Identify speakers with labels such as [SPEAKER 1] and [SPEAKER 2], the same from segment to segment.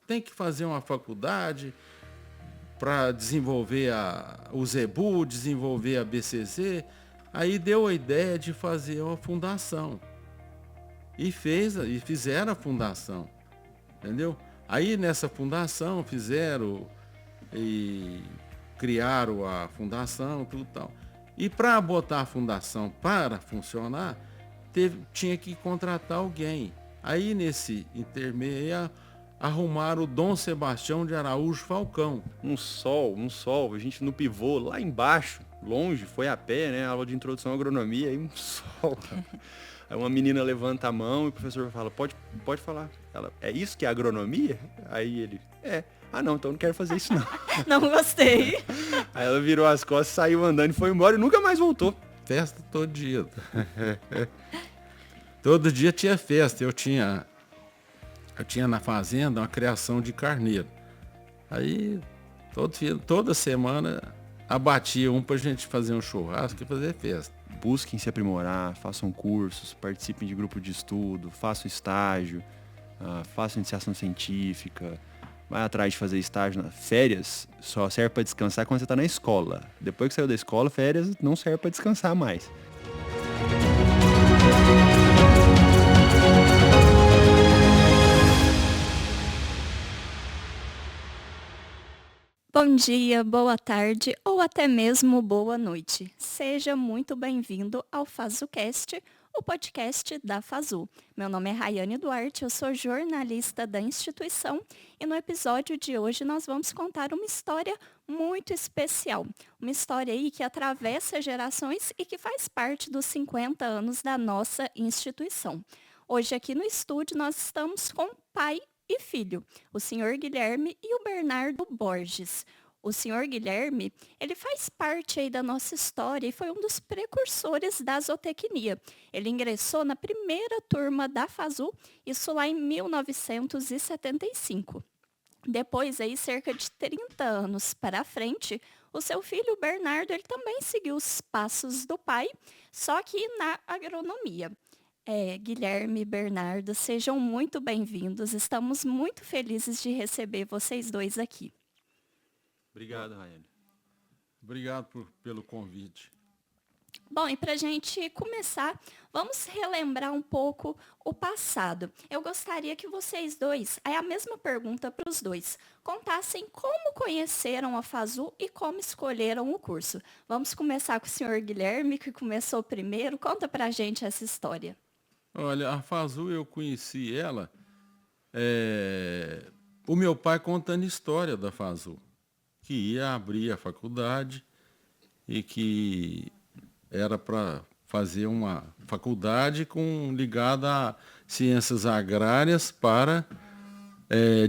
[SPEAKER 1] tem que fazer uma faculdade para desenvolver o ZEBU, desenvolver a BCZ. Aí deu a ideia de fazer uma fundação. E fizeram a fundação, entendeu? Aí nessa fundação fizeram e criaram a fundação, tudo tal. E para botar a fundação para funcionar, tinha que contratar alguém. Aí nesse intermeio arrumaram o Dom Sebastião de Araújo Falcão.
[SPEAKER 2] Um sol, a gente no pivô, lá embaixo, longe, foi a pé, né? Aula de introdução à agronomia, aí um sol. Aí uma menina levanta a mão e o professor fala, pode falar. Ela, é isso que é agronomia? Aí ele, ah não, então não quero fazer isso não.
[SPEAKER 3] Não gostei.
[SPEAKER 2] Aí ela virou as costas, saiu andando e foi embora e nunca mais voltou.
[SPEAKER 1] Festa todo dia. Todo dia tinha festa. Eu tinha na fazenda uma criação de carneiro. Aí toda semana abatia um pra gente fazer um churrasco e fazer festa.
[SPEAKER 2] Busquem se aprimorar, façam cursos, participem de grupo de estudo, façam estágio, façam iniciação científica, vai atrás de fazer estágio. Férias só serve para descansar quando você está na escola. Depois que saiu da escola, férias não serve para descansar mais.
[SPEAKER 3] Bom dia, boa tarde ou até mesmo boa noite. Seja muito bem-vindo ao FazuCast, o podcast da Fazu. Meu nome é Rayane Duarte, eu sou jornalista da instituição e no episódio de hoje nós vamos contar uma história muito especial. Uma história aí que atravessa gerações e que faz parte dos 50 anos da nossa instituição. Hoje aqui no estúdio nós estamos com pai e filho, o senhor Guilherme e o Bernardo Borges. O senhor Guilherme, ele faz parte aí da nossa história e foi um dos precursores da zootecnia. Ele ingressou na primeira turma da FAZU, isso lá em 1975. Depois, aí, cerca de 30 anos para frente, o seu filho, Bernardo, ele também seguiu os passos do pai, só que na agronomia. Guilherme e Bernardo, sejam muito bem-vindos. Estamos muito felizes de receber vocês dois aqui.
[SPEAKER 2] Obrigado, Rayane.
[SPEAKER 1] Obrigado pelo convite.
[SPEAKER 3] Bom, e para a gente começar, vamos relembrar um pouco o passado. Eu gostaria que vocês dois, é a mesma pergunta para os dois, contassem como conheceram a FAZU e como escolheram o curso. Vamos começar com o senhor Guilherme, que começou primeiro. Conta para a gente essa história.
[SPEAKER 1] Olha, a FAZU eu conheci ela, o meu pai contando história da FAZU, que ia abrir a faculdade e que era para fazer uma faculdade ligada a ciências agrárias para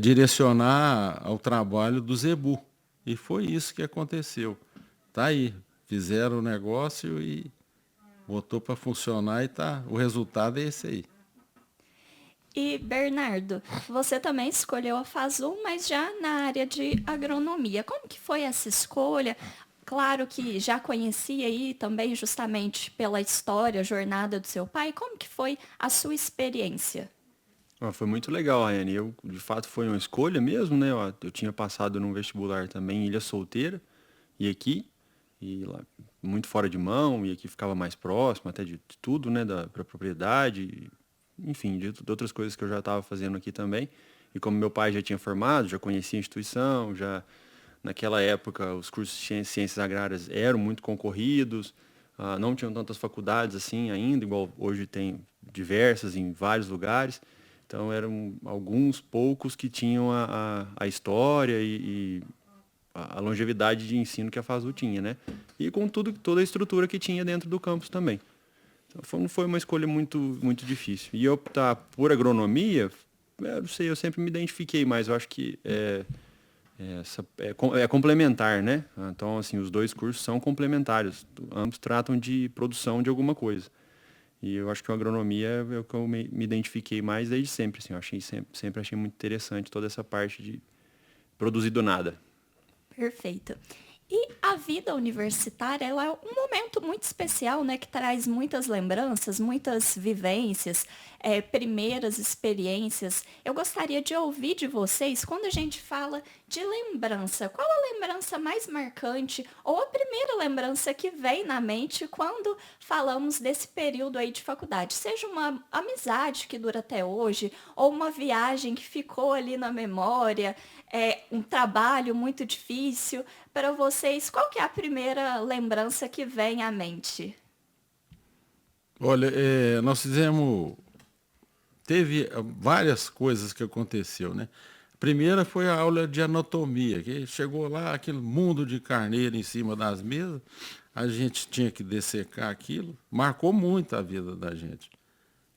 [SPEAKER 1] direcionar ao trabalho do ZEBU. E foi isso que aconteceu. Tá aí, fizeram o negócio e botou para funcionar e o resultado é esse aí.
[SPEAKER 3] E, Bernardo, você também escolheu a FAZU, mas já na área de agronomia. Como que foi essa escolha? Claro que já conhecia aí também justamente pela história, a jornada do seu pai. Como que foi a sua experiência?
[SPEAKER 2] Foi muito legal, Rayane. De fato, foi uma escolha mesmo, né? Eu tinha passado num vestibular também em Ilha Solteira e aqui. E lá, muito fora de mão, e aqui ficava mais próximo até de tudo, né, para propriedade, enfim, de outras coisas que eu já estava fazendo aqui também. E como meu pai já tinha formado, já conhecia a instituição, já naquela época os cursos de ciências agrárias eram muito concorridos, não tinham tantas faculdades assim ainda, igual hoje tem diversas em vários lugares. Então eram alguns poucos que tinham a história e a longevidade de ensino que a FAZU tinha, né? E com toda a estrutura que tinha dentro do campus também. Então não foi uma escolha muito, muito difícil. E optar por agronomia, eu não sei, eu sempre me identifiquei mais. Eu acho que é complementar, né? Então, assim, os dois cursos são complementares. Ambos tratam de produção de alguma coisa. E eu acho que a agronomia é o que eu me identifiquei mais desde sempre. Assim, eu sempre achei muito interessante toda essa parte de produzir do nada.
[SPEAKER 3] Perfeito. E a vida universitária, ela é um momento muito especial, né, que traz muitas lembranças, muitas vivências. primeiras experiências. Eu gostaria de ouvir de vocês quando a gente fala de lembrança. Qual a lembrança mais marcante ou a primeira lembrança que vem na mente quando falamos desse período aí de faculdade? Seja uma amizade que dura até hoje ou uma viagem que ficou ali na memória, um trabalho muito difícil. Para vocês, qual que é a primeira lembrança que vem à mente?
[SPEAKER 1] Olha, nós teve várias coisas que aconteceu, né? A primeira foi a aula de anatomia, que chegou lá, aquele mundo de carneiro em cima das mesas, a gente tinha que dessecar aquilo, marcou muito a vida da gente,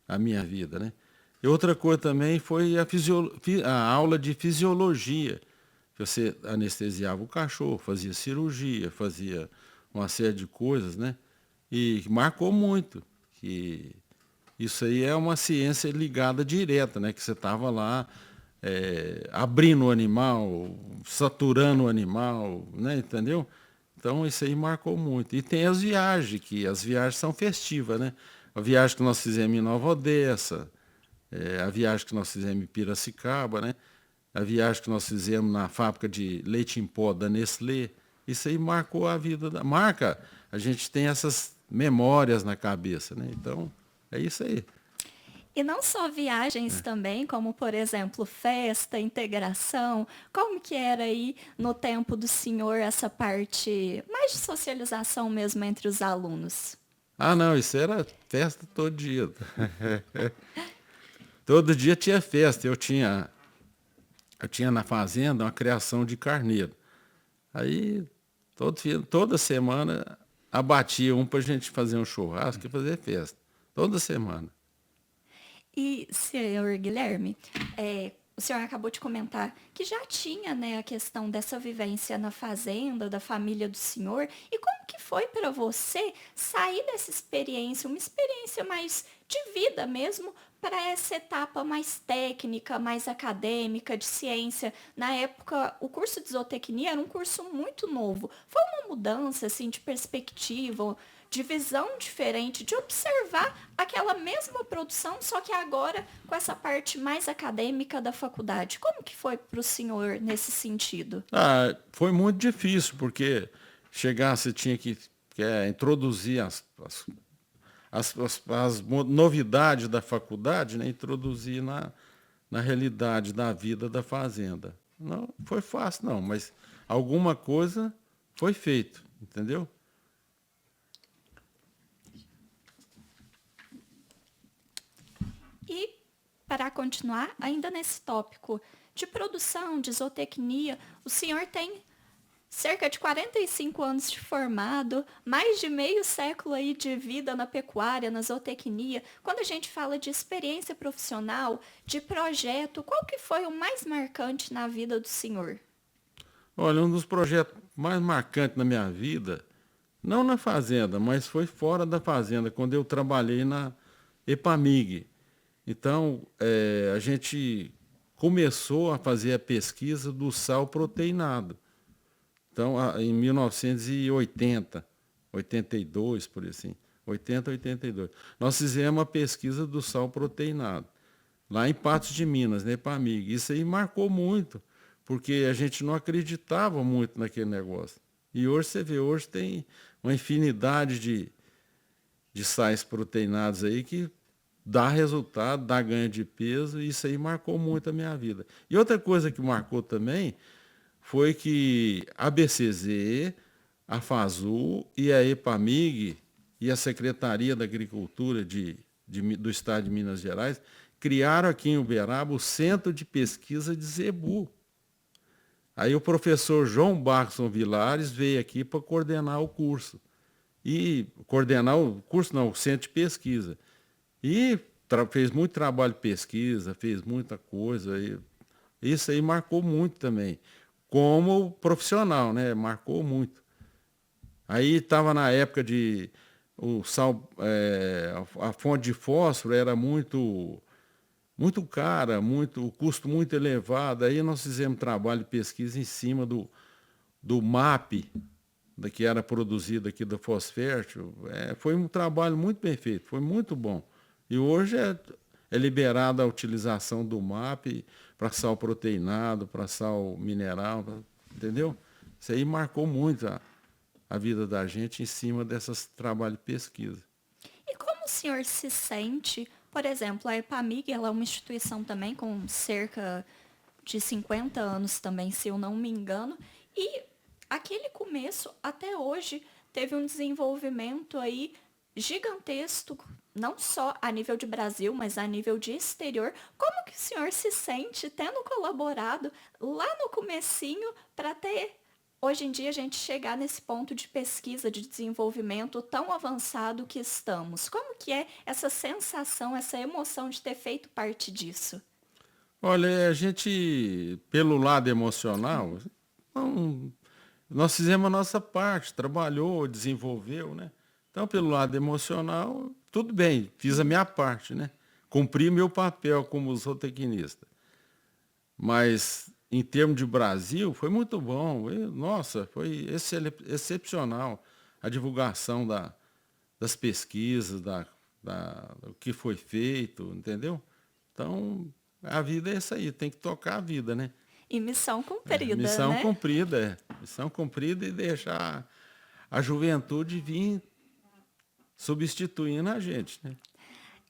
[SPEAKER 1] a minha vida, né? E outra coisa também foi a aula de fisiologia, que você anestesiava o cachorro, fazia cirurgia, fazia uma série de coisas, né? E marcou muito, que isso aí é uma ciência ligada direta, né? Que você estava lá abrindo o animal, saturando o animal, né? Entendeu? Então isso aí marcou muito. E tem as viagens, que as viagens são festivas, né? A viagem que nós fizemos em Nova Odessa, a viagem que nós fizemos em Piracicaba, né? A viagem que nós fizemos na fábrica de leite em pó da Nestlé. Isso aí marcou a vida marca. A gente tem essas memórias na cabeça, né? Então, é isso aí.
[SPEAKER 3] E não só viagens também, como, por exemplo, festa, integração. Como que era aí no tempo do senhor essa parte mais de socialização mesmo entre os alunos?
[SPEAKER 1] Ah, não, isso era festa todo dia. Todo dia tinha festa. Eu tinha na fazenda uma criação de carneiro. Aí, toda semana, abatia um para a gente fazer um churrasco e fazer festa. Toda semana.
[SPEAKER 3] E, senhor Guilherme, o senhor acabou de comentar que já tinha, né, a questão dessa vivência na fazenda, da família do senhor. E como que foi para você sair dessa experiência, uma experiência mais de vida mesmo, para essa etapa mais técnica, mais acadêmica, de ciência? Na época, o curso de zootecnia era um curso muito novo. Foi uma mudança, assim, de perspectiva, de visão diferente, de observar aquela mesma produção, só que agora com essa parte mais acadêmica da faculdade. Como que foi para o senhor nesse sentido?
[SPEAKER 1] Ah, foi muito difícil, porque você tinha que introduzir as novidades da faculdade, né? Introduzir na realidade da vida da fazenda. Não foi fácil, não, mas alguma coisa foi feito, entendeu?
[SPEAKER 3] E, para continuar, ainda nesse tópico de produção, de zootecnia, o senhor tem cerca de 45 anos de formado, mais de meio século aí de vida na pecuária, na zootecnia. Quando a gente fala de experiência profissional, de projeto, qual que foi o mais marcante na vida do senhor?
[SPEAKER 1] Olha, um dos projetos mais marcantes na minha vida, não na fazenda, mas foi fora da fazenda, quando eu trabalhei na Epamig. Então, a gente começou a fazer a pesquisa do sal proteinado. Então, em 1980, 82, por aí assim, 80, 82, nós fizemos a pesquisa do sal proteinado, lá em Patos de Minas, na Epamig. Isso aí marcou muito, porque a gente não acreditava muito naquele negócio. E hoje você vê, hoje tem uma infinidade de sais proteinados aí que dá resultado, dá ganho de peso, e isso aí marcou muito a minha vida. E outra coisa que marcou também foi que a BCZ, a FASU e a EPAMIG e a Secretaria da Agricultura do Estado de Minas Gerais criaram aqui em Uberaba o Centro de Pesquisa de Zebu. Aí o professor João Barson Vilares veio aqui para coordenar o curso. E coordenar o curso, não, o Centro de Pesquisa. E fez muito trabalho de pesquisa, fez muita coisa. Isso aí marcou muito também. Como profissional, né? Marcou muito. Aí estava na época de o sal, a fonte de fósforo era muito cara, o custo muito elevado. Aí nós fizemos trabalho de pesquisa em cima do MAP, que era produzido aqui da Fosfértil. Foi um trabalho muito bem feito, foi muito bom. E hoje é liberada a utilização do MAP para sal proteinado, para sal mineral, entendeu? Isso aí marcou muito a vida da gente em cima desses trabalhos de pesquisa.
[SPEAKER 3] E como o senhor se sente, por exemplo, a EPAMIG, ela é uma instituição também com cerca de 50 anos também, se eu não me engano, e aquele começo até hoje teve um desenvolvimento aí gigantesco, não só a nível de Brasil, mas a nível de exterior. Como que o senhor se sente tendo colaborado lá no comecinho para ter hoje em dia a gente chegar nesse ponto de pesquisa, de desenvolvimento tão avançado que estamos? Como que é essa sensação, essa emoção de ter feito parte disso?
[SPEAKER 1] Olha, a gente, pelo lado emocional, nós fizemos a nossa parte, trabalhou, desenvolveu, né? Então, pelo lado emocional, tudo bem, fiz a minha parte, né? Cumpri meu papel como zootecnista. Mas, em termos de Brasil, foi muito bom. Nossa, foi excepcional a divulgação das pesquisas, do que foi feito, entendeu? Então, a vida é isso aí, tem que tocar a vida, né?
[SPEAKER 3] E missão cumprida,
[SPEAKER 1] Missão
[SPEAKER 3] né?
[SPEAKER 1] cumprida, missão cumprida e deixar a juventude vir substituindo a gente, né?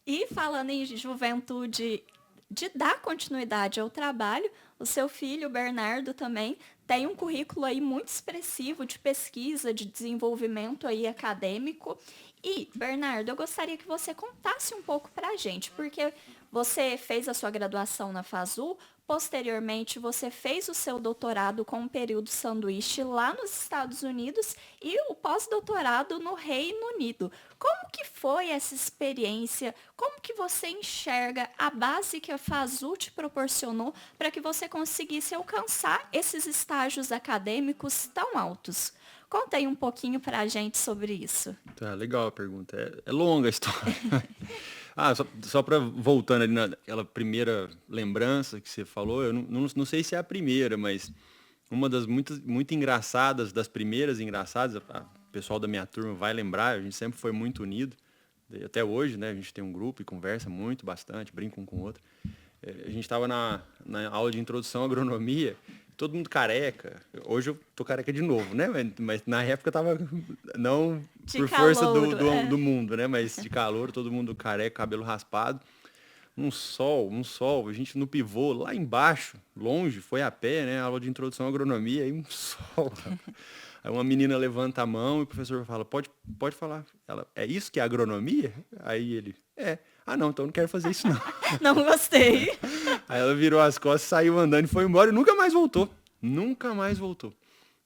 [SPEAKER 3] E falando em juventude, de dar continuidade ao trabalho, o seu filho, Bernardo, também tem um currículo aí muito expressivo de pesquisa, de desenvolvimento aí acadêmico. E, Bernardo, eu gostaria que você contasse um pouco para a gente, porque você fez a sua graduação na FASU, posteriormente você fez o seu doutorado com um período sanduíche lá nos Estados Unidos e o pós-doutorado no Reino Unido. Como que foi essa experiência? Como que você enxerga a base que a FASU te proporcionou para que você conseguisse alcançar esses estágios acadêmicos tão altos? Conta aí um pouquinho para a gente sobre isso.
[SPEAKER 2] Tá, legal a pergunta. É longa a história. Só para voltando ali naquela primeira lembrança que você falou, eu não sei se é a primeira, mas uma das muito engraçadas, das primeiras engraçadas, o pessoal da minha turma vai lembrar, a gente sempre foi muito unido, até hoje, né, a gente tem um grupo e conversa muito, bastante, brinca um com o outro. A gente estava na aula de introdução à agronomia, todo mundo careca. Hoje eu tô careca de novo, né? Mas na época eu tava, não
[SPEAKER 3] De
[SPEAKER 2] por
[SPEAKER 3] calor,
[SPEAKER 2] força do mundo, né? Mas de calor, todo mundo careca, cabelo raspado. Um sol, a gente no pivô, lá embaixo, longe, foi a pé, né? Aula de introdução à agronomia, aí um sol. Aí uma menina levanta a mão e o professor fala, pode falar. Ela, é isso que é agronomia? Aí ele, é. Ah, não, então eu não quero fazer isso não.
[SPEAKER 3] Não gostei.
[SPEAKER 2] Aí ela virou as costas, saiu andando e foi embora e nunca mais voltou. Nunca mais voltou.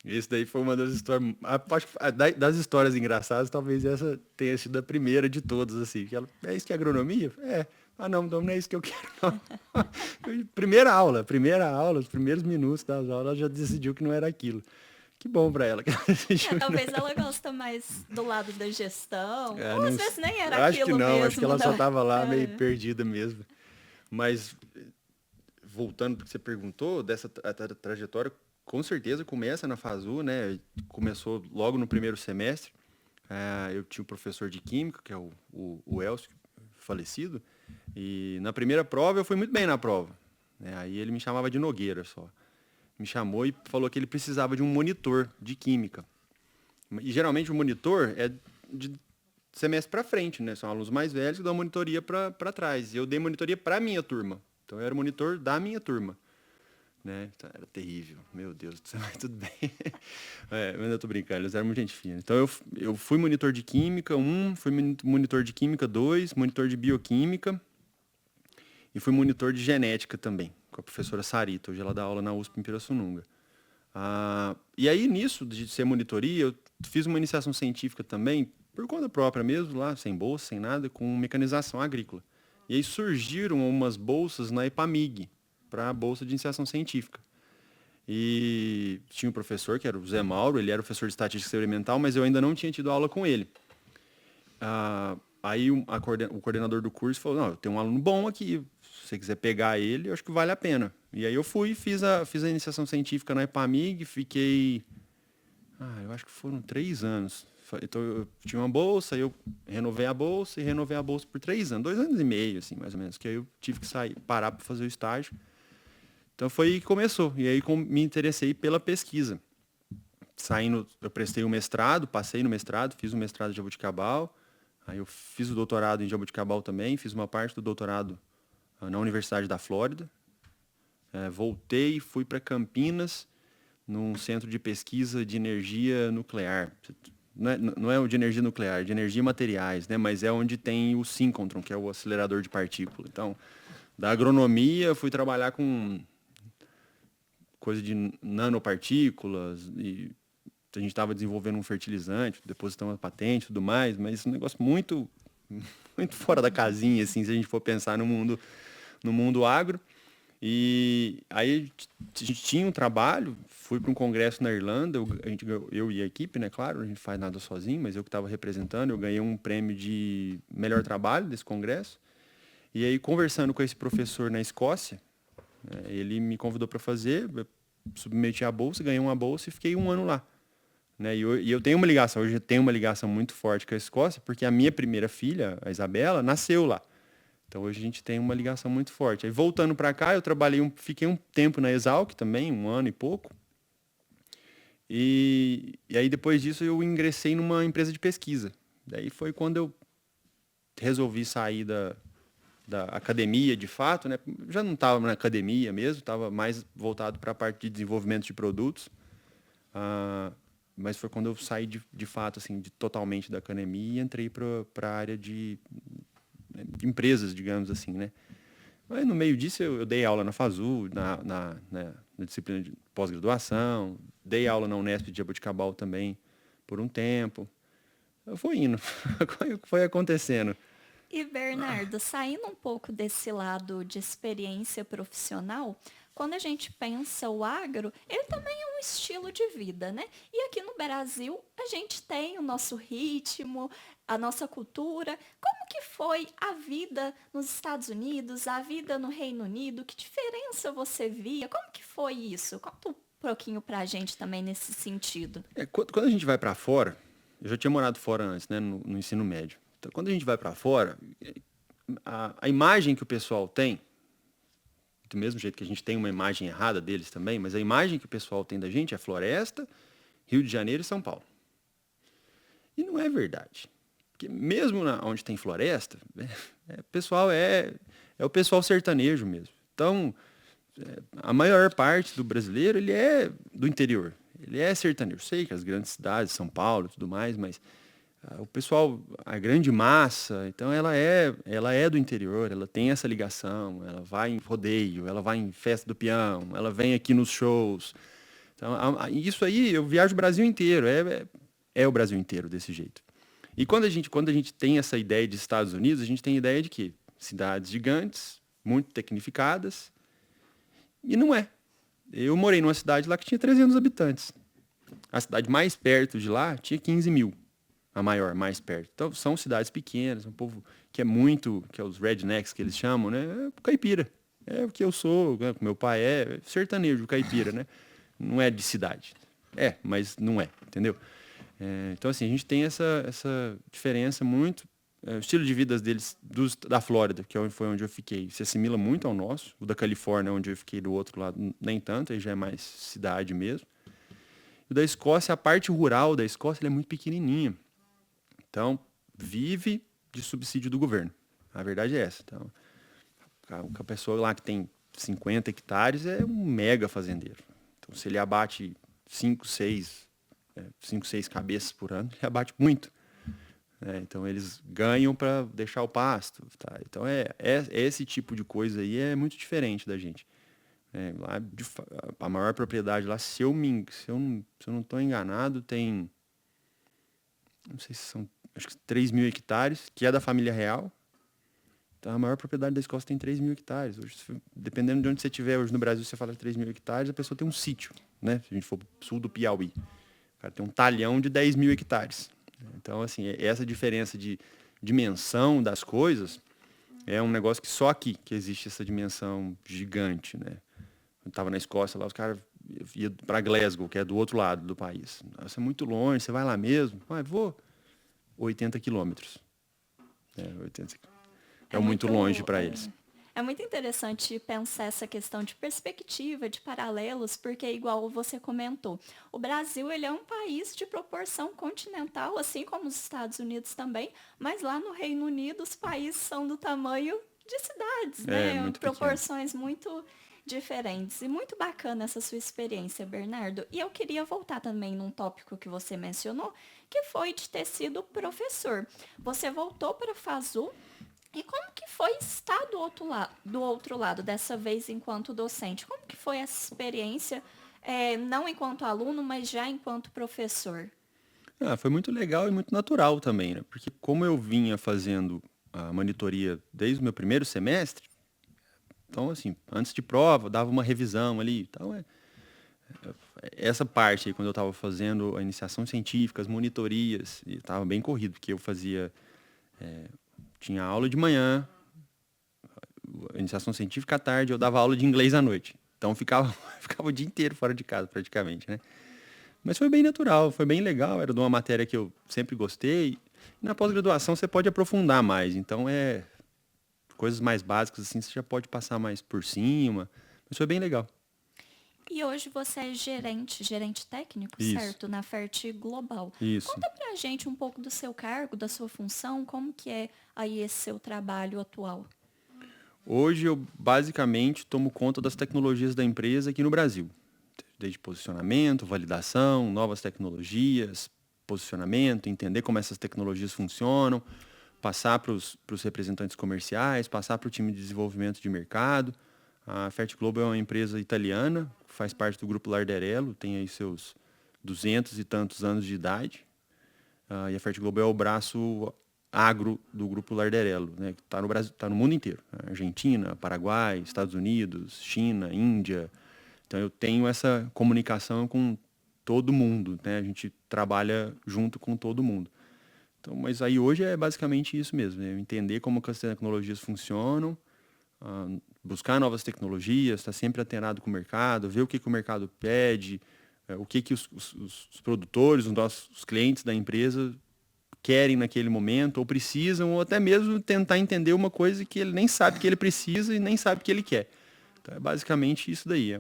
[SPEAKER 2] Esse daí foi uma das histórias, acho que das histórias engraçadas, talvez essa tenha sido a primeira de todas, assim. Ela, é isso que é agronomia? É. Ah, não, então não é isso que eu quero, não. Primeira aula, os primeiros minutos das aulas, ela já decidiu que não era aquilo. Que bom pra ela. Que ela decidiu,
[SPEAKER 3] Talvez ela gosta mais do lado da gestão.
[SPEAKER 2] É,
[SPEAKER 3] Ou
[SPEAKER 2] não,
[SPEAKER 3] às vezes nem era
[SPEAKER 2] acho
[SPEAKER 3] aquilo
[SPEAKER 2] que não,
[SPEAKER 3] mesmo.
[SPEAKER 2] acho que ela só tava lá
[SPEAKER 3] É.
[SPEAKER 2] meio perdida mesmo. Mas, voltando para o que você perguntou, dessa trajetória, com certeza começa na FASU, né? Começou logo no primeiro semestre. Eu tinha um professor de química, que é o Elcio, falecido, e na primeira prova eu fui muito bem na prova. Né? Aí ele me chamava de Nogueira só. Me chamou e falou que ele precisava de um monitor de química. E geralmente o monitor é de semestre para frente, né? São alunos mais velhos que dão monitoria para trás. E eu dei monitoria para a minha turma. Então eu era monitor da minha turma. Né? Então, era terrível. Meu Deus do céu, mas tudo bem. Mas eu tô brincando, eles eram muito gente fina. Então eu fui monitor de química 1, fui monitor de química 2, monitor de bioquímica e fui monitor de genética também, com a professora Sarita. Hoje ela dá aula na USP em Pirassununga. E aí, nisso de ser monitoria, eu fiz uma iniciação científica também, por conta própria mesmo, lá, sem bolsa, sem nada, com mecanização agrícola. E aí surgiram umas bolsas na EPAMIG, para a bolsa de iniciação científica. E tinha um professor, que era o Zé Mauro, ele era professor de estatística experimental, mas eu ainda não tinha tido aula com ele. Aí o coordenador do curso falou, não, eu tenho um aluno bom aqui, se você quiser pegar ele, eu acho que vale a pena. E aí eu fui, fiz a iniciação científica na EPAMIG, fiquei, eu acho que foram 3 anos Então eu tinha uma bolsa, eu renovei a bolsa e renovei a bolsa por 3 anos, 2 anos e meio, assim, mais ou menos, que aí eu tive que parar para fazer o estágio. Então foi aí que começou. E aí me interessei pela pesquisa. Saindo, eu prestei o mestrado, passei no mestrado, fiz o mestrado em Jaboticabal. Aí eu fiz o doutorado em Jaboticabal também, fiz uma parte do doutorado na Universidade da Flórida. Voltei e fui para Campinas, num centro de pesquisa de energia nuclear. Não é o de energia nuclear, é de energia materiais, né? Mas é onde tem o síncrotron, que é o acelerador de partícula. Então, da agronomia, fui trabalhar com coisa de nanopartículas, e a gente estava desenvolvendo um fertilizante, depositamos uma patente e tudo mais, mas um negócio muito, muito fora da casinha, assim, se a gente for pensar no mundo agro. E aí a gente tinha um trabalho, fui para um congresso na Irlanda, eu e a equipe, né, claro, a gente faz nada sozinho, mas eu que estava representando, eu ganhei um prêmio de melhor trabalho desse congresso. E aí, conversando com esse professor na Escócia, ele me convidou para fazer, eu submeti a bolsa, ganhei uma bolsa e fiquei 1 ano lá. Né? E eu tenho uma ligação, hoje eu tenho uma ligação muito forte com a Escócia, porque a minha primeira filha, a Isabela, nasceu lá. Então hoje a gente tem uma ligação muito forte. Aí voltando para cá, eu fiquei um tempo na Exalc também, 1 ano e pouco. E aí depois disso eu ingressei numa empresa de pesquisa. Daí foi quando eu resolvi sair da academia de fato, né? Já não estava na academia mesmo, estava mais voltado para a parte de desenvolvimento de produtos. Mas foi quando eu saí de fato, assim, totalmente da academia e entrei para a área de empresas, digamos assim, né? Mas no meio disso eu dei aula na FASU, na disciplina de pós-graduação, dei aula na Unesp de Jaboticabal também por um tempo. Foi indo, foi acontecendo.
[SPEAKER 3] E Bernardo, saindo um pouco desse lado de experiência profissional, quando a gente pensa o agro, ele também é um estilo de vida, né? E aqui no Brasil, a gente tem o nosso ritmo, a nossa cultura. Como que foi a vida nos Estados Unidos, a vida no Reino Unido? Que diferença você via? Como que foi isso? Conta um pouquinho pra gente também nesse sentido.
[SPEAKER 2] Quando a gente vai para fora, eu já tinha morado fora antes, né, no ensino médio. Então, quando a gente vai para fora, a imagem que o pessoal tem, do mesmo jeito que a gente tem uma imagem errada deles também, mas a imagem que o pessoal tem da gente é floresta, Rio de Janeiro e São Paulo. E não é verdade. Porque mesmo onde tem floresta, é o pessoal sertanejo mesmo. Então, a maior parte do brasileiro, ele é do interior. Ele é sertanejo. Eu sei que as grandes cidades, São Paulo e tudo mais, mas o pessoal, a grande massa, então ela é do interior, ela tem essa ligação, ela vai em rodeio, ela vai em festa do peão, ela vem aqui nos shows. Então, isso aí, eu viajo o Brasil inteiro, é o Brasil inteiro desse jeito. E quando a gente tem essa ideia de Estados Unidos, a gente tem a ideia de que cidades gigantes, muito tecnificadas, e não é. Eu morei numa cidade lá que tinha 300 habitantes. A cidade mais perto de lá tinha 15 mil. A maior, mais perto. Então, são cidades pequenas, um povo que é os rednecks que eles chamam, né? É caipira. É o que eu sou, né? Meu pai é sertanejo, caipira, né? Não é de cidade. Mas não é, entendeu? Então, assim, a gente tem essa diferença muito. O estilo de vida deles, da Flórida, que foi onde eu fiquei, se assimila muito ao nosso. O da Califórnia, onde eu fiquei do outro lado, nem tanto, aí já é mais cidade mesmo. O da Escócia, a parte rural da Escócia, é muito pequenininha. Então, vive de subsídio do governo. A verdade é essa. Então, a pessoa lá que tem 50 hectares é um mega fazendeiro. Então, se ele abate 5, 6 cabeças por ano, ele abate muito. Então, eles ganham para deixar o pasto. Tá? Então, esse tipo de coisa aí é muito diferente da gente. Lá, a maior propriedade lá, se eu não estou enganado, tem... Não sei se são... Acho que 3 mil hectares, que é da família real. Então, a maior propriedade da Escócia tem 3 mil hectares. Hoje, dependendo de onde você estiver, hoje no Brasil, você fala 3 mil hectares, a pessoa tem um sítio, né? Se a gente for pro sul do Piauí. O cara tem um talhão de 10 mil hectares. Então, assim, essa diferença de dimensão das coisas é um negócio que só aqui que existe essa dimensão gigante, né? Eu estava na Escócia lá, os caras ia para Glasgow, que é do outro lado do país. Nossa, é muito longe, você vai lá mesmo? Ah, vou 80 quilômetros. 80 é muito longe para eles.
[SPEAKER 3] É muito interessante pensar essa questão de perspectiva, de paralelos, porque igual você comentou, o Brasil ele é um país de proporção continental, assim como os Estados Unidos também, mas lá no Reino Unido os países são do tamanho de cidades, né?
[SPEAKER 2] Muito
[SPEAKER 3] Proporções muito diferentes. E muito bacana essa sua experiência, Bernardo. E eu queria voltar também num tópico que você mencionou, que foi de ter sido professor. Você voltou para a FASU. E como que foi estar do outro lado, dessa vez enquanto docente? Como que foi essa experiência, não enquanto aluno, mas já enquanto professor?
[SPEAKER 2] Foi muito legal e muito natural também, né? Porque como eu vinha fazendo a monitoria desde o meu primeiro semestre, então, assim, antes de prova, dava uma revisão ali. Então, essa parte aí, quando eu estava fazendo a iniciação científica, as monitorias, estava bem corrido, porque eu fazia... tinha aula de manhã, iniciação científica à tarde, eu dava aula de inglês à noite. Então, ficava o dia inteiro fora de casa, praticamente, né? Mas foi bem natural, foi bem legal, era de uma matéria que eu sempre gostei. E na pós-graduação você pode aprofundar mais, então coisas mais básicas assim, você já pode passar mais por cima, mas foi bem legal.
[SPEAKER 3] E hoje você é gerente técnico,
[SPEAKER 2] Isso.
[SPEAKER 3] certo? Na Fert Global.
[SPEAKER 2] Isso.
[SPEAKER 3] Conta pra gente um pouco do seu cargo, da sua função, como que é aí esse seu trabalho atual?
[SPEAKER 2] Hoje eu basicamente tomo conta das tecnologias da empresa aqui no Brasil. Desde posicionamento, validação, novas tecnologias, posicionamento, entender como essas tecnologias funcionam, passar para os representantes comerciais, passar para o time de desenvolvimento de mercado. A Fert Global é uma empresa italiana, faz parte do grupo Larderello, tem aí seus 200 e tantos anos de idade. E a Fert Global é o braço agro do grupo Larderello, né, que está no Brasil, está no mundo inteiro. Argentina, Paraguai, Estados Unidos, China, Índia. Então eu tenho essa comunicação com todo mundo, né? A gente trabalha junto com todo mundo. Então, mas aí hoje é basicamente isso mesmo, né? Entender como que as tecnologias funcionam, buscar novas tecnologias, estar sempre antenado com o mercado, ver o que o mercado pede, o que os produtores, os clientes da empresa querem naquele momento, ou precisam, ou até mesmo tentar entender uma coisa que ele nem sabe que ele precisa e nem sabe que ele quer. Então é basicamente isso daí.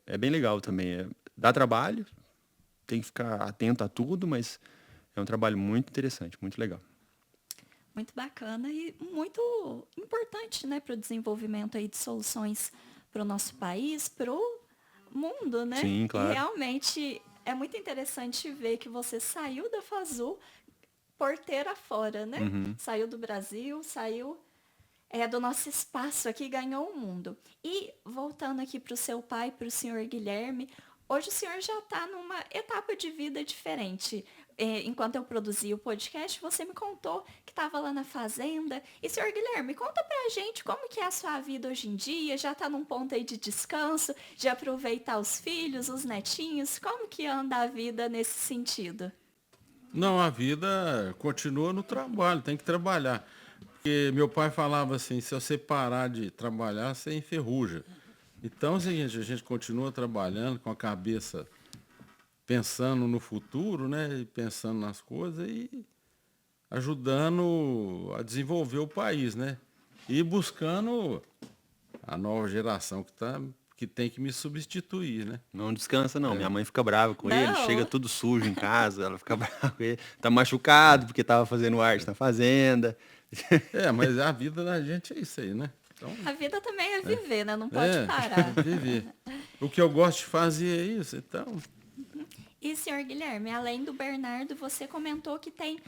[SPEAKER 2] É bem legal também. Dá trabalho, tem que ficar atento a tudo, mas é um trabalho muito interessante, muito legal.
[SPEAKER 3] Muito bacana e muito importante, né, para o desenvolvimento aí de soluções para o nosso país, para o mundo, né?
[SPEAKER 2] Sim, claro.
[SPEAKER 3] E realmente é muito interessante ver que você saiu da FASU porteira fora, né?
[SPEAKER 2] Uhum.
[SPEAKER 3] Saiu do Brasil, saiu do nosso espaço aqui, ganhou o mundo. E voltando aqui para o seu pai, para o senhor Guilherme, hoje o senhor já está numa etapa de vida diferente. Enquanto eu produzia o podcast, você me contou que estava lá na fazenda. E, senhor Guilherme, conta pra gente como que é a sua vida hoje em dia. Já está num ponto aí de descanso, de aproveitar os filhos, os netinhos. Como que anda a vida nesse sentido?
[SPEAKER 1] Não, a vida continua no trabalho, tem que trabalhar. Porque meu pai falava assim, se você parar de trabalhar, você enferruja. Então é o seguinte, a gente continua trabalhando com a cabeça pensando no futuro, né? E pensando nas coisas e ajudando a desenvolver o país, né? E buscando a nova geração que tem que me substituir, né?
[SPEAKER 2] Não descansa, não. Minha mãe fica brava com ele,
[SPEAKER 3] Não.
[SPEAKER 2] chega tudo sujo em casa, ela fica brava com ele. Tá machucado porque tava fazendo arte na fazenda.
[SPEAKER 1] Mas a vida da gente é isso aí, né? Então,
[SPEAKER 3] A vida também é viver, né? Não pode parar.
[SPEAKER 1] viver. O que eu gosto de fazer é isso, então.
[SPEAKER 3] E, senhor Guilherme, além do Bernardo, você comentou que tem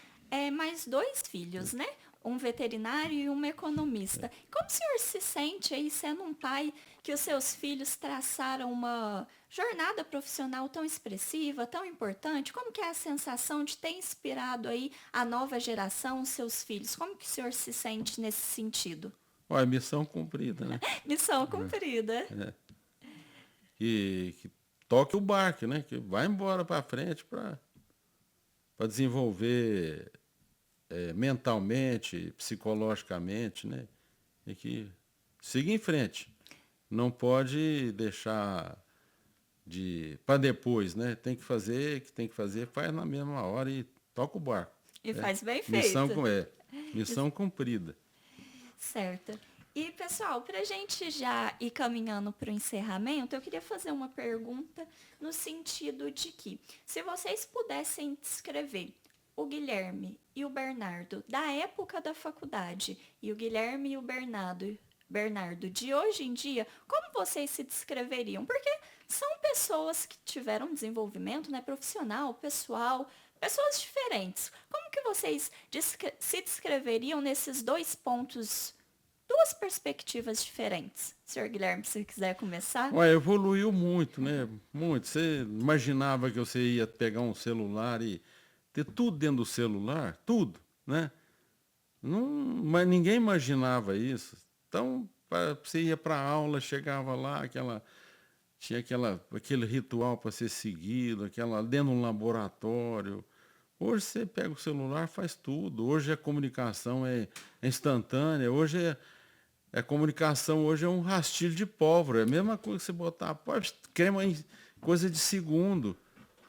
[SPEAKER 3] mais 2 filhos, né? Um veterinário e um economista. Como o senhor se sente aí sendo um pai que os seus filhos traçaram uma jornada profissional tão expressiva, tão importante? Como que é a sensação de ter inspirado aí a nova geração, os seus filhos? Como que o senhor se sente nesse sentido?
[SPEAKER 1] Olha, missão cumprida, né?
[SPEAKER 3] Missão cumprida.
[SPEAKER 1] Que toque o barco, né? Que vai embora para frente para desenvolver mentalmente, psicologicamente, né? E que siga em frente. Não pode deixar para depois, né? Tem que fazer, faz na mesma hora e toca o barco.
[SPEAKER 3] E faz bem
[SPEAKER 1] Missão,
[SPEAKER 3] feito.
[SPEAKER 1] missão cumprida.
[SPEAKER 3] Certo. E, pessoal, para a gente já ir caminhando para o encerramento, eu queria fazer uma pergunta no sentido de que, se vocês pudessem descrever o Guilherme e o Bernardo da época da faculdade e o Guilherme e o Bernardo de hoje em dia, como vocês se descreveriam? Porque são pessoas que tiveram desenvolvimento, né, profissional, pessoal, pessoas diferentes. Como que vocês se descreveriam nesses dois pontos, duas perspectivas diferentes? Senhor Guilherme, se você quiser começar.
[SPEAKER 1] Ué, evoluiu muito, né? Muito. Você imaginava que você ia pegar um celular e ter tudo dentro do celular? Tudo, né? Não, mas ninguém imaginava isso. Então, você ia para a aula, chegava lá, tinha aquele ritual para ser seguido, dentro de um laboratório. Hoje você pega o celular, faz tudo. Hoje a comunicação é instantânea. A comunicação hoje é um rastilho de pólvora. É a mesma coisa que você botar crema em coisa de segundo.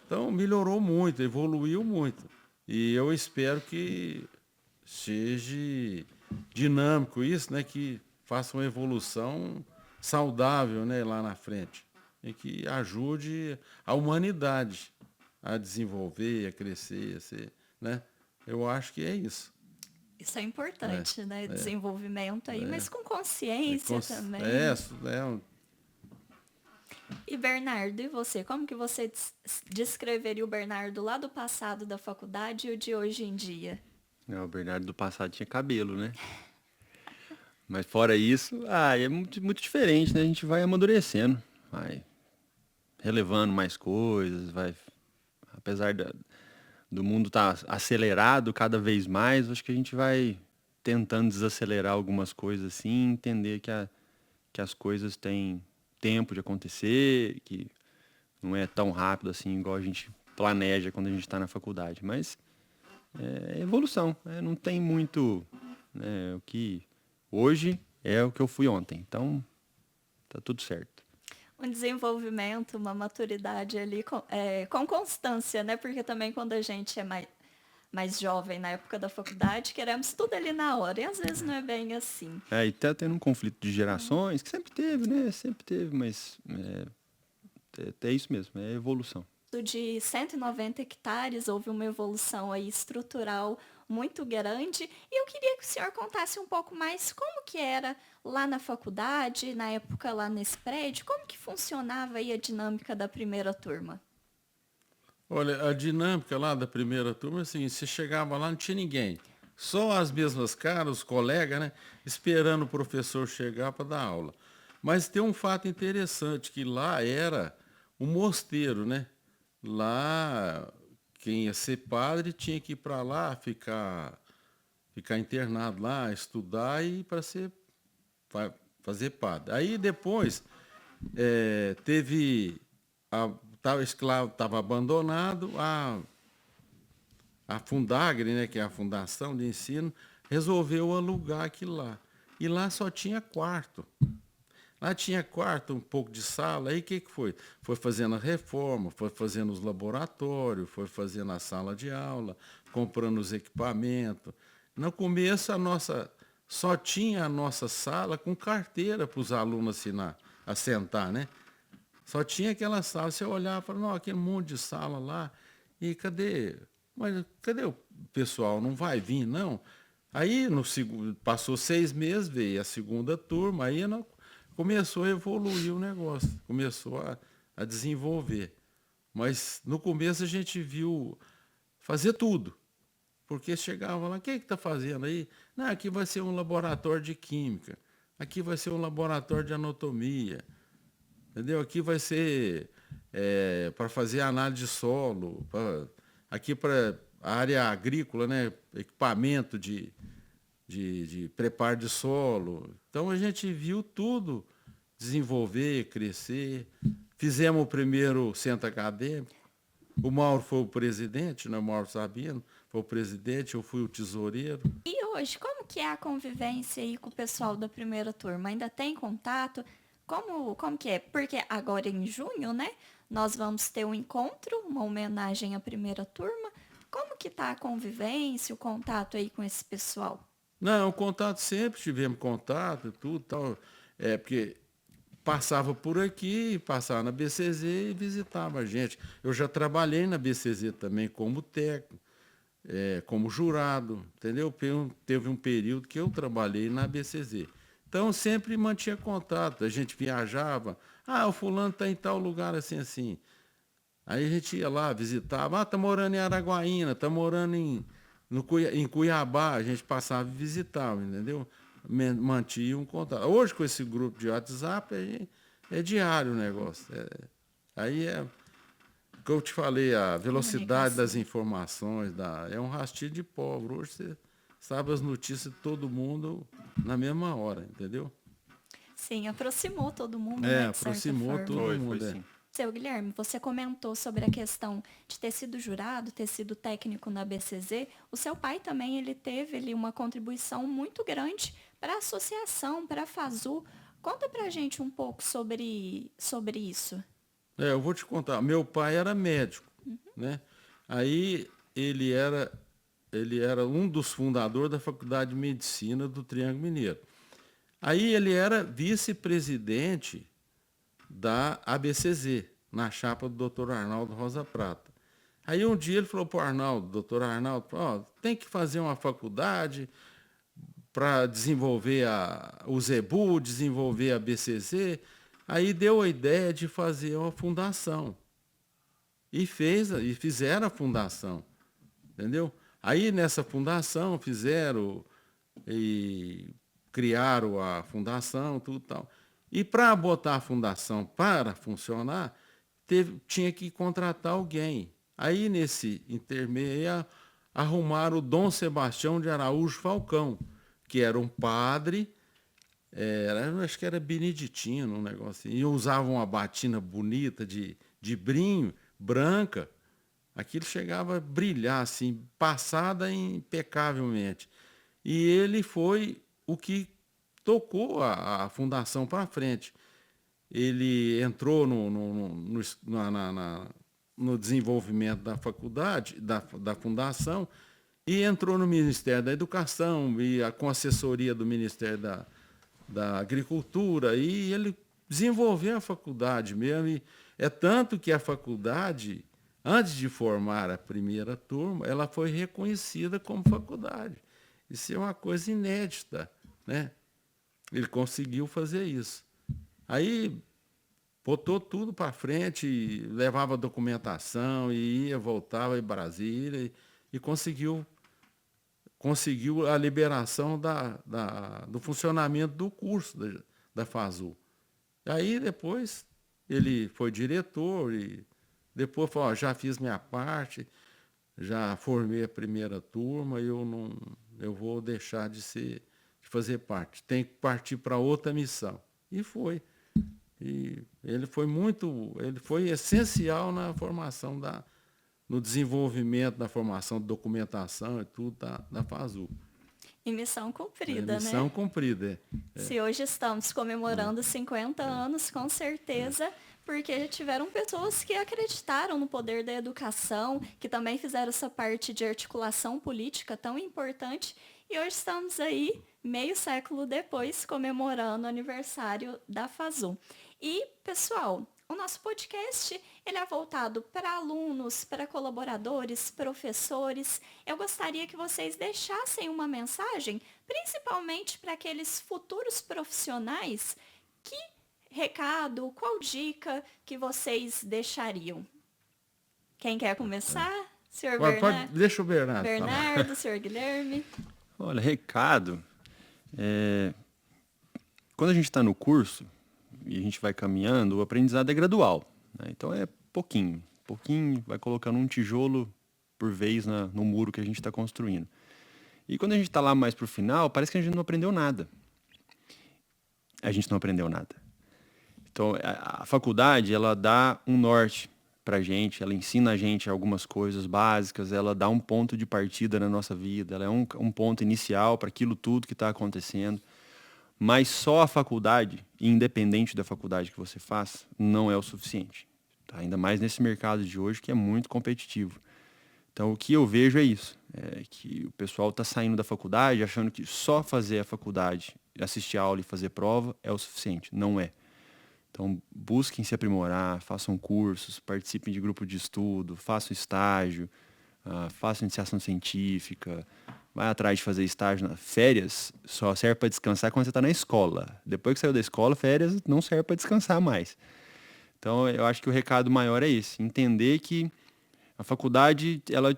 [SPEAKER 1] Então melhorou muito, evoluiu muito. E eu espero que seja dinâmico isso, né? Que faça uma evolução saudável, né, lá na frente. E que ajude a humanidade a desenvolver, a crescer, né? Eu acho que é isso.
[SPEAKER 3] Isso é importante, né? Desenvolvimento aí, mas com consciência também. E Bernardo, e você? Como que você descreveria o Bernardo lá do passado da faculdade e o de hoje em dia?
[SPEAKER 2] O Bernardo do passado tinha cabelo, né? Mas fora isso, é muito, muito diferente, né? A gente vai amadurecendo, vai relevando mais coisas, apesar do mundo estar acelerado cada vez mais, acho que a gente vai tentando desacelerar algumas coisas assim, entender que as coisas têm tempo de acontecer, que não é tão rápido assim igual a gente planeja quando a gente está na faculdade, mas é evolução, não tem muito, né, o que hoje é o que eu fui ontem, então tá tudo certo.
[SPEAKER 3] Um desenvolvimento, uma maturidade ali com constância, né? Porque também quando a gente é mais jovem na época da faculdade, queremos tudo ali na hora. E às vezes não é bem assim.
[SPEAKER 2] E tá tendo um conflito de gerações, que sempre teve, né? Sempre teve, mas é isso mesmo, é evolução.
[SPEAKER 3] De 190 hectares, houve uma evolução aí estrutural muito grande. E eu queria que o senhor contasse um pouco mais como que era lá na faculdade, na época lá nesse prédio, como que funcionava aí a dinâmica da primeira turma?
[SPEAKER 1] Olha, a dinâmica lá da primeira turma, assim, você chegava lá, não tinha ninguém. Só as mesmas caras, os colegas, né? Esperando o professor chegar para dar aula. Mas tem um fato interessante, que lá era um mosteiro, né? Lá, quem ia ser padre tinha que ir para lá, ficar internado lá, estudar e para fazer padre. Aí depois teve escravo estava abandonado, a Fundagre, né, que é a Fundação de Ensino, resolveu alugar aquilo lá. E lá só tinha quarto. Lá tinha quarto, um pouco de sala. Aí o que foi? Foi fazendo a reforma, foi fazendo os laboratórios, foi fazendo a sala de aula, comprando os equipamentos. No começo, só tinha a nossa sala com carteira para os alunos assentar, né? Só tinha aquela sala. Você olhava e falava, não, aquele monte de sala lá, e cadê o pessoal? Não vai vir, não? Aí, passou 6 meses, veio a segunda turma, aí começou a evoluir o negócio, começou a desenvolver. Mas no começo a gente viu fazer tudo. Porque chegava lá, o que está fazendo aí? Não, aqui vai ser um laboratório de química, aqui vai ser um laboratório de anatomia, entendeu? Aqui vai ser para fazer análise de solo, aqui para a área agrícola, né? Equipamento de preparo de solo. Então a gente viu tudo desenvolver, crescer. Fizemos o primeiro centro acadêmico. O Mauro foi o presidente, né? O Mauro Sabino foi o presidente, eu fui o tesoureiro.
[SPEAKER 3] E hoje, como que é a convivência aí com o pessoal da primeira turma? Ainda tem contato? Como que é? Porque agora em junho, né, nós vamos ter um encontro, uma homenagem à primeira turma. Como que tá a convivência, o contato aí com esse pessoal?
[SPEAKER 1] Não, o contato sempre tivemos contato, tudo tal. É, porque passava por aqui, passava na BCZ e visitava a gente. Eu já trabalhei na BCZ também como técnico, como jurado, entendeu? Teve um período que eu trabalhei na BCZ. Então sempre mantinha contato, a gente viajava, o fulano está em tal lugar assim, assim. Aí a gente ia lá, visitava, tá morando em Araguaína, tá morando em Cuiabá, a gente passava e visitava, entendeu? Mantinha um contato. Hoje, com esse grupo de WhatsApp, aí é diário o negócio. Aí é o que eu te falei, a velocidade das
[SPEAKER 3] Comunicação.
[SPEAKER 1] informações, é um rastilho de pobre. Hoje você sabe as notícias de todo mundo na mesma hora, entendeu?
[SPEAKER 3] Sim, aproximou todo mundo, né, de certa
[SPEAKER 1] Aproximou
[SPEAKER 3] forma.
[SPEAKER 1] todo
[SPEAKER 2] Foi
[SPEAKER 1] mundo.
[SPEAKER 2] sim.
[SPEAKER 3] Seu Guilherme, você comentou sobre a questão de ter sido jurado, ter sido técnico na BCZ. O seu pai também, ele teve ali uma contribuição muito grande para a associação, para a FASU. Conta pra gente um pouco sobre isso.
[SPEAKER 1] Eu vou te contar. Meu pai era médico, né? Aí ele era um dos fundadores da Faculdade de Medicina do Triângulo Mineiro. Aí ele era vice-presidente da ABCZ, na chapa do Dr. Arnaldo Rosa Prata. Aí um dia ele falou para o Arnaldo, doutor Arnaldo, tem que fazer uma faculdade para desenvolver o ZEBU, desenvolver a BCZ. Aí deu a ideia de fazer uma fundação. E fizeram a fundação, entendeu? Aí nessa fundação fizeram e criaram a fundação, tudo tal. E para botar a fundação para funcionar, tinha que contratar alguém. Aí nesse intermeio arrumaram o Dom Sebastião de Araújo Falcão, que era um padre, acho que era beneditino, um negócio assim, e usava uma batina bonita de brinho, branca. Aquilo chegava a brilhar, assim, passada impecavelmente. E ele foi o que tocou a fundação para frente. Ele entrou no desenvolvimento da faculdade, da fundação, e entrou no Ministério da Educação, com assessoria do Ministério da Agricultura, e ele desenvolveu a faculdade mesmo. E é tanto que a faculdade, antes de formar a primeira turma, ela foi reconhecida como faculdade. Isso é uma coisa inédita, né? Ele conseguiu fazer isso. Aí botou tudo para frente, levava documentação, e ia, voltava em Brasília, e conseguiu a liberação do funcionamento do curso da FASU. Aí depois ele foi diretor e depois falou, já fiz minha parte, já formei a primeira turma, eu vou deixar de fazer parte. Tem que partir para outra missão. E foi. E ele foi essencial na formação no desenvolvimento da formação de documentação e tudo da FASU.
[SPEAKER 3] E missão cumprida,
[SPEAKER 1] Missão
[SPEAKER 3] né?
[SPEAKER 1] cumprida.
[SPEAKER 3] Se hoje estamos comemorando 50 anos, com certeza, porque tiveram pessoas que acreditaram no poder da educação, que também fizeram essa parte de articulação política tão importante, e hoje estamos aí, meio século depois, comemorando o aniversário da FASU. E, pessoal, o nosso podcast ele é voltado para alunos, para colaboradores, professores. Eu gostaria que vocês deixassem uma mensagem, principalmente para aqueles futuros profissionais. Que recado, qual dica que vocês deixariam? Quem quer começar? Senhor Bernardo?
[SPEAKER 1] Deixa o Bernardo
[SPEAKER 3] Bernardo, senhor Guilherme.
[SPEAKER 2] Olha, recado. Quando a gente está no curso e a gente vai caminhando, o aprendizado é gradual, né? Então é pouquinho, vai colocando um tijolo por vez no muro que a gente está construindo. E quando a gente está lá mais para o final, parece que a gente não aprendeu nada. A gente não aprendeu nada. Então a faculdade, ela dá um norte para a gente, ela ensina a gente algumas coisas básicas, ela dá um ponto de partida na nossa vida, ela é um ponto inicial para aquilo tudo que está acontecendo. Mas só a faculdade, independente da faculdade que você faz, não é o suficiente. Tá? Ainda mais nesse mercado de hoje que é muito competitivo. Então o que eu vejo é isso, é que o pessoal está saindo da faculdade achando que só fazer a faculdade, assistir a aula e fazer prova é o suficiente. Não é. Então busquem se aprimorar, façam cursos, participem de grupo de estudo, façam estágio, façam iniciação científica, vai atrás de fazer estágio nas férias, só serve para descansar quando você está na escola. Depois que saiu da escola, férias não serve para descansar mais. Então eu acho que o recado maior é esse, entender que a faculdade, ela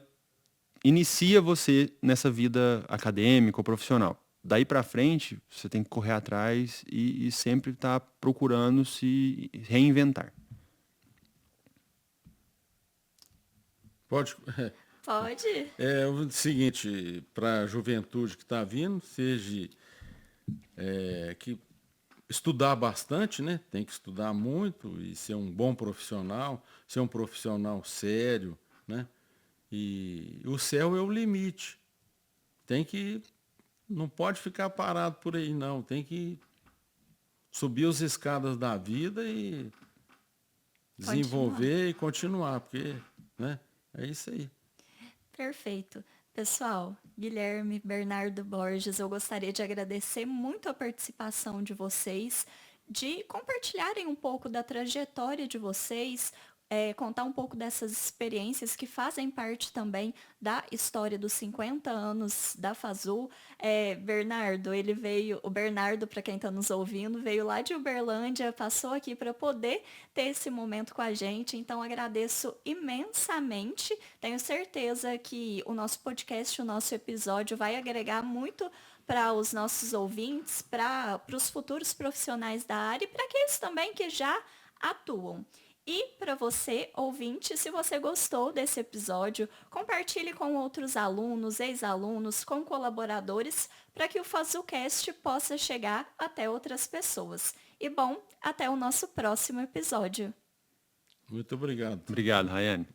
[SPEAKER 2] inicia você nessa vida acadêmica ou profissional. Daí para frente, você tem que correr atrás e sempre estar procurando se reinventar.
[SPEAKER 1] Pode.
[SPEAKER 3] Pode?
[SPEAKER 1] É o seguinte, para a juventude que está vindo, seja que estudar bastante, né? Tem que estudar muito e ser um bom profissional, ser um profissional sério, né? E o céu é o limite. Não pode ficar parado por aí, não. Tem que subir as escadas da vida e desenvolver e continuar, porque, né? É isso aí.
[SPEAKER 3] Perfeito. Pessoal, Guilherme, Bernardo Borges, eu gostaria de agradecer muito a participação de vocês, de compartilharem um pouco da trajetória de vocês, contar um pouco dessas experiências que fazem parte também da história dos 50 anos da FASU. O Bernardo, para quem está nos ouvindo, veio lá de Uberlândia, passou aqui para poder ter esse momento com a gente, então agradeço imensamente. Tenho certeza que o nosso podcast, o nosso episódio vai agregar muito para os nossos ouvintes, para os futuros profissionais da área e para aqueles também que já atuam. E para você, ouvinte, se você gostou desse episódio, compartilhe com outros alunos, ex-alunos, com colaboradores, para que o FazuCast possa chegar até outras pessoas. E bom, até o nosso próximo episódio.
[SPEAKER 1] Muito obrigado.
[SPEAKER 2] Obrigado, Rayane.